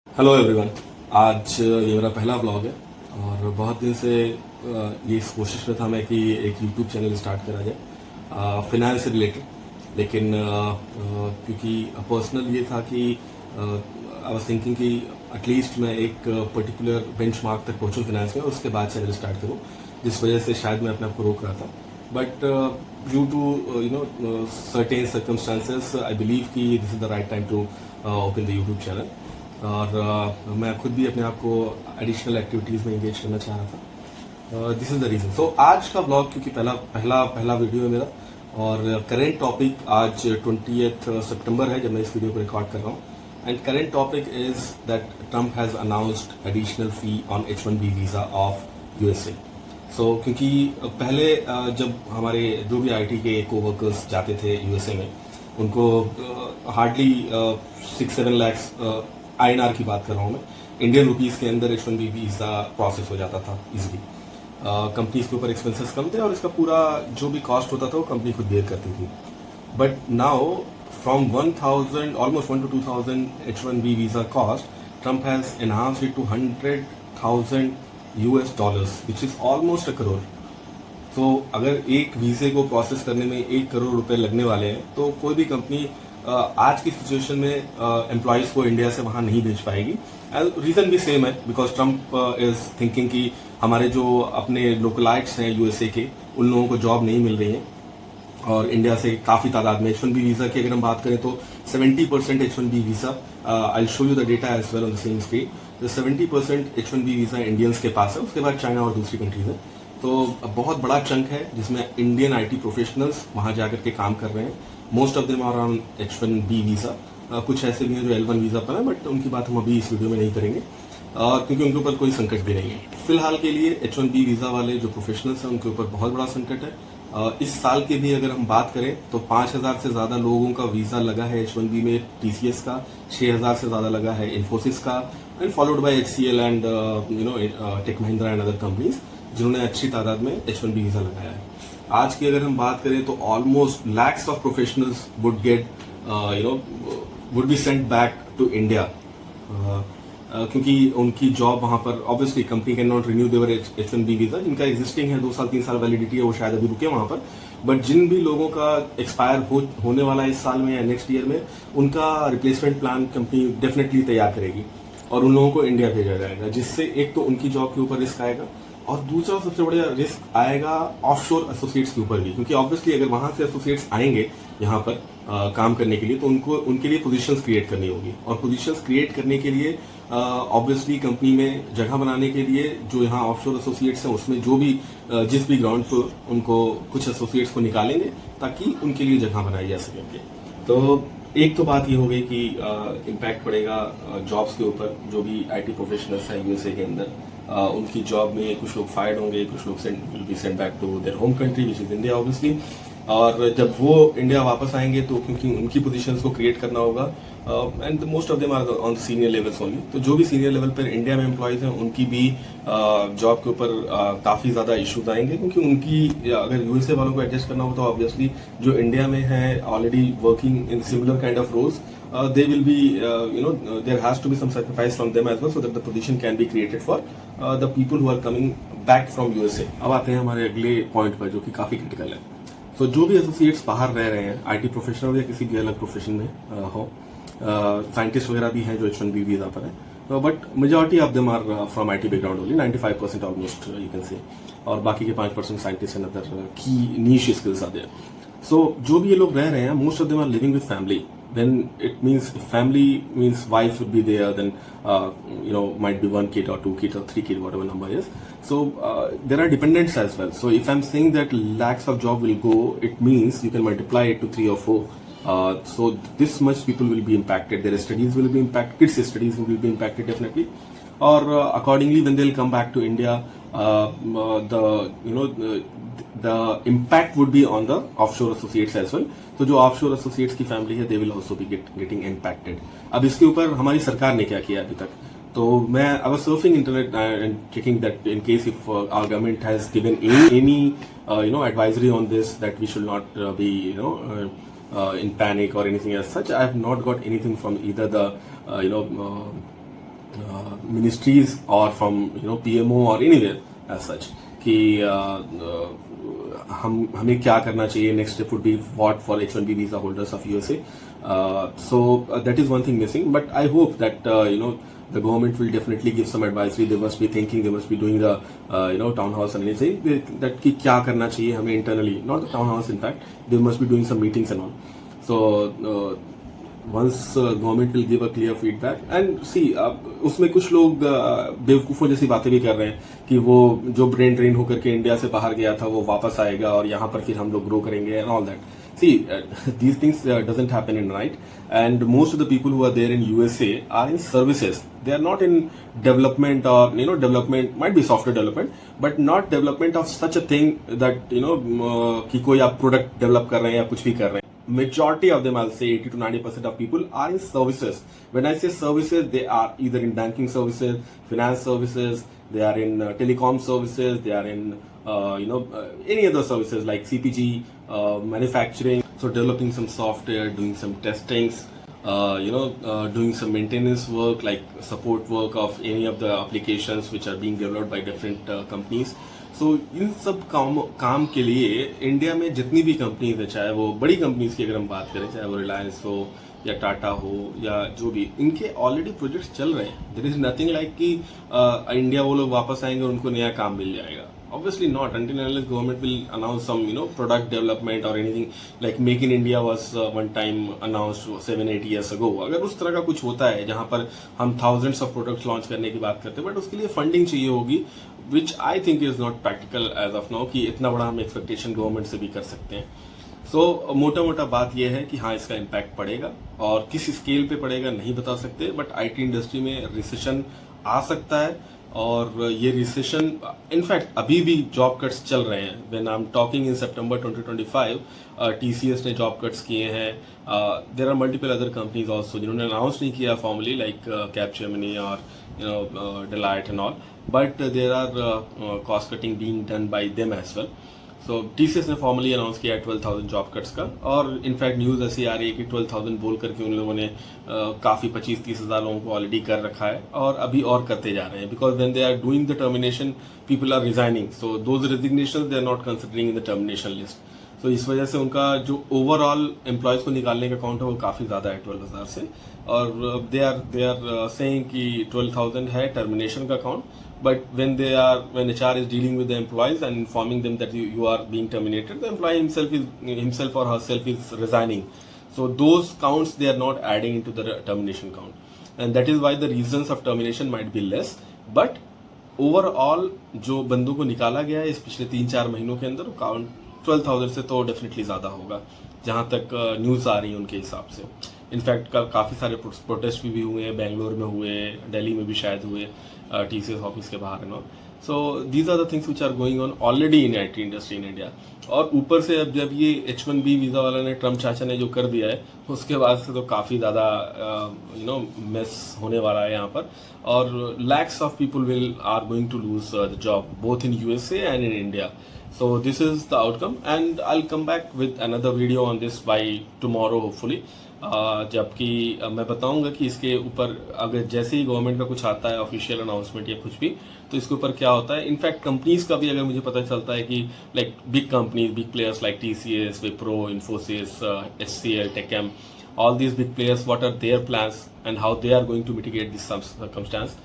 Hello everyone. आज ये मेरा पहला ब्लॉग है और बहुत दिन से ये इस कोशिश में था मैं कि एक यूट्यूब चैनल स्टार्ट करा जाए फिनेंस से रिलेटेड। लेकिन क्योंकि पर्सनल ये था कि आई वाज थिंकिंग कि एटलीस्ट मैं एक पर्टिकुलर बेंचमार्क तक पहुंचूं फिनेंस में, उसके बाद चैनल स्टार्ट करूं, जिस वजह से शायद मैं अपने आप को रोक रहा था। But due to certain circumstances I believe कि this is the right time to open the YouTube channel. और मैं खुद भी अपने आप को एडिशनल एक्टिविटीज़ में इंगेज करना चाह रहा था। This is the reason. So आज का ब्लॉग क्योंकि पहला पहला पहला वीडियो है मेरा, और करेंट टॉपिक आज 20th सितंबर है जब मैं इस वीडियो को रिकॉर्ड कर रहा हूँ। And current topic is that Trump has announced additional fee on H1B visa of USA। सो क्योंकि पहले जब हमारे जो भी IT के कोवर्कर्स जाते थे USA में, उनको हार्डली 6-7 लैक्स INR की बात कर रहा हूँ मैं, इंडियन रुपीस के अंदर H1B वीजा प्रोसेस हो जाता था इजीली। कंपनीज के ऊपर एक्सपेंसेस कम थे और इसका पूरा जो भी कॉस्ट होता था वो कंपनी खुद बेयर करती थी। But now from 1000 almost 1 to 2000 H1B visa cost, Trump has enhanced it to $100,000 which is almost $1 crore. तो अगर एक वीजे को प्रोसेस करने में $1 करोड़ लगने वाले हैं तो कोई भी कंपनी आज की सिचुएशन में एम्प्लॉयज को इंडिया से वहां नहीं भेज पाएगी। रीजन भी सेम है, बिकॉज ट्रम्प इज थिंकिंग कि हमारे जो अपने लोकलाइट्स हैं USA के, उन लोगों को जॉब नहीं मिल रही है। और इंडिया से काफी तादाद में H1B वीजा की अगर हम बात करें तो 70% H1B visa, I show you the data as well on the same screen. 70% H1B visa Indians के पास है, उसके बाद चाइना और दूसरी कंट्रीज है। तो बहुत बड़ा चंक है जिसमें इंडियन IT प्रोफेशनल्स वहां जाकर के काम कर रहे हैं। Most of them are on H1B visa. कुछ ऐसे भी हैं जो L1 वीजा पर है, बट उनकी बात हम अभी इस वीडियो में नहीं करेंगे क्योंकि उनके ऊपर कोई संकट भी नहीं है। फिलहाल के लिए H1B वीजा वाले जो प्रोफेशनल्स हैं उनके ऊपर बहुत बड़ा संकट है। इस साल के भी अगर हम बात करें तो 5000 से ज्यादा लोगों का वीजा लगा है H1B में TCS का, 6000 से ज्यादा लगा है इन्फोसिस का, and followed by HCL and Tech Mahindra and other companies जिन्होंने अच्छी तादाद में H1B वीजा लगाया है। आज की अगर हम बात करें तो almost lakhs of professionals would get would be sent back to India, क्योंकि उनकी जॉब वहां पर obviously company can not renew their H1B visa. जिनका एग्जिस्टिंग है 2 साल 3 साल वैलिडिटी है, वो शायद अभी रुके वहां पर। बट जिन भी लोगों का एक्सपायर होने वाला है इस साल में या नेक्स्ट ईयर में, उनका रिप्लेसमेंट प्लान कंपनी डेफिनेटली तैयार करेगी और उन लोगों को इंडिया भेजा जाएगा, जिससे एक तो उनकी जॉब के ऊपर रिस्क आएगा और दूसरा सबसे बड़ा रिस्क आएगा ऑफशोर एसोसिएट्स के ऊपर भी, क्योंकि ऑब्वियसली अगर वहां से एसोसिएट्स आएंगे यहाँ पर काम करने के लिए तो उनको उनके लिए पोजीशंस क्रिएट करनी होगी। और पोजीशंस क्रिएट करने के लिए ऑब्वियसली कंपनी में जगह बनाने के लिए जो यहाँ ऑफशोर एसोसिएट्स हैं उसमें जो भी जिस भी ग्राउंड पर उनको कुछ एसोसिएट्स को निकालेंगे ताकि उनके लिए जगह बनाई जा सके। तो एक तो बात ये हो गई कि इम्पैक्ट पड़ेगा जॉब्स के ऊपर। जो भी IT प्रोफेशनल्स हैं USA के अंदर, उनकी जॉब में कुछ लोग फायर्ड होंगे, कुछ लोग will be sent back to their home country which is India obviously. और जब वो इंडिया वापस आएंगे तो क्योंकि उनकी पोजीशंस को क्रिएट करना होगा, and most of them are on senior levels only. तो जो भी सीनियर लेवल पर इंडिया में एम्प्लॉयज हैं उनकी भी जॉब के ऊपर काफी ज्यादा इश्यूज आएंगे, क्योंकि उनकी अगर USA वालों को एडजस्ट करना हो तो ऑब्वियसली जो इंडिया में है already working in similar kind of roles, they will be there has to be some sacrifice from them as well so that the position can be created for the people who are coming back from USA। अब आते हैं हमारे अगले point पर जो कि काफी critical है। तो जो भी एसोसिएट्स बाहर रह रहे हैं IT प्रोफेशनल या किसी भी अलग प्रोफेशन में हो, साइंटिस्ट वगैरह भी हैं जो H1B वीजा पर है, but majority of them are from IT background only, 95% almost you can say, और बाकी के 5% scientist and other key niche skills are there. So जो भी ये लोग रह रहे हैं, most of them are living with family. Then it means family means wife would be there, then might be 1 kid or 2 kids or 3 kids, whatever number is. So there are dependents as well. So if I'm saying that lakhs of job will go, it means you can multiply it to 3 or 4. So this much people will be impacted. Their studies will be impacted. Kids' studies will be impacted definitely. Or accordingly, when they'll come back to India, the impact would be on the offshore associates as well. तो जो offshore associates की family है, they will also be getting impacted. अब इसके ऊपर हमारी सरकार ने क्या किया अभी तक, तो मैं I was surfing internet and checking that in case if our government has given any advisory on this that we should not be in panic or anything as such. I have not got anything from either the ministries or from PMO or anywhere as such कि हमें क्या करना चाहिए. Next step would be what for H1B visa holders of USA. So that is one thing missing, but I hope that the government will definitely give some advisory. They must be thinking, they must be doing the town halls and anything that कि क्या करना चाहिए हमें internally, not the town halls in fact. They must be doing some meetings and all. So once government will give a clear feedback and see उसमें कुछ लोग बेवकूफ़ों जैसी बातें भी कर रहे हैं कि वो जो ब्रेन ड्रेन होकर के इंडिया से बाहर गया था वो वापस आएगा और यहाँ पर फिर हम लोग ग्रो करेंगे and all that. See, these things doesn't happen in night, and most of the people who are there in USA are in services. They are not in development or development might be software development, but not development of such a thing that कि कोई आप product develop कर रहे हैं या कुछ भी कर रहे हैं. Majority of them, I'll say 80 to 90% of people are in services. When I say services, they are either in banking services, finance services, they are in telecom services, they are in any other services like CPG, manufacturing. So developing some software, doing some testings, doing some maintenance work like support work of any of the applications which are being developed by different companies. सो इन सब काम के लिए India में जितनी भी companies है, चाहे वो बड़ी कंपनीज की अगर हम बात करें, चाहे वो रिलायंस हो या टाटा हो या जो भी, इनके ऑलरेडी प्रोजेक्ट्स चल रहे हैं. देयर इज नथिंग लाइक कि इंडिया वो लोग वापस आएंगे और उनको नया काम मिल जाएगा. Obviously not, until unless government will announce some product development or anything like Make in India was one time announced 7-8 years ago. अगर उस तरह का कुछ होता है जहां पर हम thousands of products launch करने की बात करते हैं, बट उसके लिए फंडिंग चाहिए होगी, which I think is not practical as of now कि इतना बड़ा हम एक्सपेक्टेशन गवर्नमेंट से भी कर सकते हैं. सो मोटा मोटा बात यह है कि हाँ, इसका इम्पैक्ट पड़ेगा और किस स्केल पे पड़ेगा नहीं बता सकते, बट आईटी इंडस्ट्री में रिसेशन आ सकता है. और ये रिसेशन इनफैक्ट अभी भी जॉब कट्स चल रहे हैं. When I am talking in September 2025 TCS ने जॉब कट्स किए हैं. There are multiple other companies also जिन्होंने अनाउंस नहीं किया फॉर्मली लाइक कैपजेमिनी और Deloitte and all, but there are cost cutting being done by them as well. So TCS ने formally announce किया 12,000 job cuts का, और इनफैक्ट न्यूज़ ऐसी आ रही है कि 12,000 बोल करके उन लोगों ने काफ़ी 25-30 हज़ार लोगों को ऑलरेडी कर रखा है और अभी और करते जा रहे हैं. Because when they are doing the termination people are resigning, so those resignation they are not considering in the termination list. तो इस वजह से उनका जो ओवरऑल एम्प्लॉयज़ को निकालने का काउंट है वो काफ़ी ज़्यादा है 12,000 से. और दे आर सेइंग कि 12,000 है टर्मिनेशन का count, but when HR is dealing with the employees and informing them that you are being terminated, the employee himself or herself is resigning. So those counts they are not adding into the termination count, and that is why the reasons of termination might be less. But overall जो बंदों को निकाला गया है इस पिछले 3-4 महीनों के अंदर, काउंट 12,000 से तो डेफिनेटली ज़्यादा होगा जहाँ तक न्यूज़ आ रही है उनके हिसाब से. इनफैक्ट काफ़ी सारे प्रोटेस्ट भी हुए हैं, बेंगलोर में हुए, दिल्ली में भी शायद हुए TCS ऑफिस के बाहर. No so these are the things which are going on already in IT industry in India. और ऊपर से अब जब ये H1B वीज़ा वाला ने ट्रम्प चाचा ने जो कर दिया है उसके बाद से तो काफ़ी ज़्यादा मेस होने वाला है यहाँ पर, और lakhs of people are going to lose the job both in USA and in India. So this is the outcome, and I'll come back with another video on this by tomorrow hopefully. जबकि मैं बताऊंगा कि इसके ऊपर अगर जैसे ही government का कुछ आता है ऑफिशियल अनाउंसमेंट या कुछ भी, तो इसके ऊपर क्या होता है. इनफैक्ट कंपनीज का भी अगर मुझे पता चलता है कि like big companies, big players like TCS, Wipro, Infosys, HCL, TechM, all these big players, what are their plans and how they are going to mitigate this circumstance.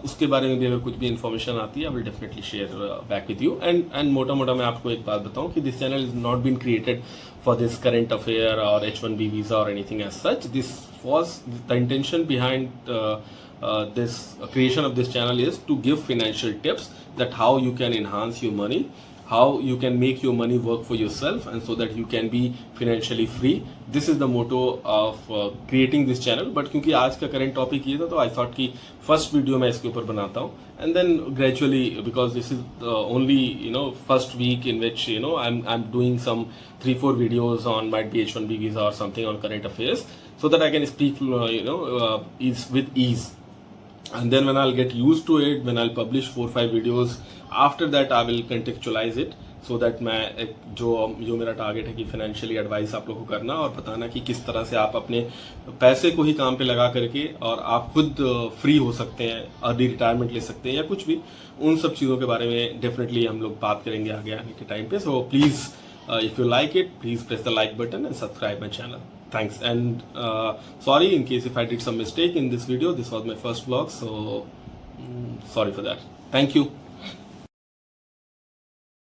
उसके बारे में भी अगर कुछ भी इन्फॉर्मेशन आती है I will definitely share back with you. And मोटा मोटा मैं आपको एक बात बताऊं कि this channel is not been created for this current affair और H1B वीजा और anything as such. This was the intention behind this creation of this channel is to give financial tips that how you can enhance your money, how you can make your money work for yourself, and so that you can be financially free. This is the motto of creating this channel. But क्योंकि आज का current topic ये था, तो I thought कि first video मैं इसके ऊपर बनाता हूँ, and then gradually, because this is only first week in which I'm doing some 3-4 videos on might be H1B visa or something on current affairs, so that I can speak with ease. And then when I'll get used to it, when I'll publish 4-5 videos, after that I will contextualize it so that मैं एक जो मेरा target है कि financially advice आप लोग को करना और बताना कि किस तरह से आप अपने पैसे को ही काम पे लगा करके और आप खुद फ्री हो सकते हैं, अर्ली रिटायरमेंट ले सकते हैं या कुछ भी, उन सब चीज़ों के बारे में डेफिनेटली हम लोग बात करेंगे आगे आने के टाइम पे. So please if you like it, please press the like button and subscribe my channel. Thanks, and sorry in case if I did some mistake in this video. This was my first vlog, so sorry for that. Thank you.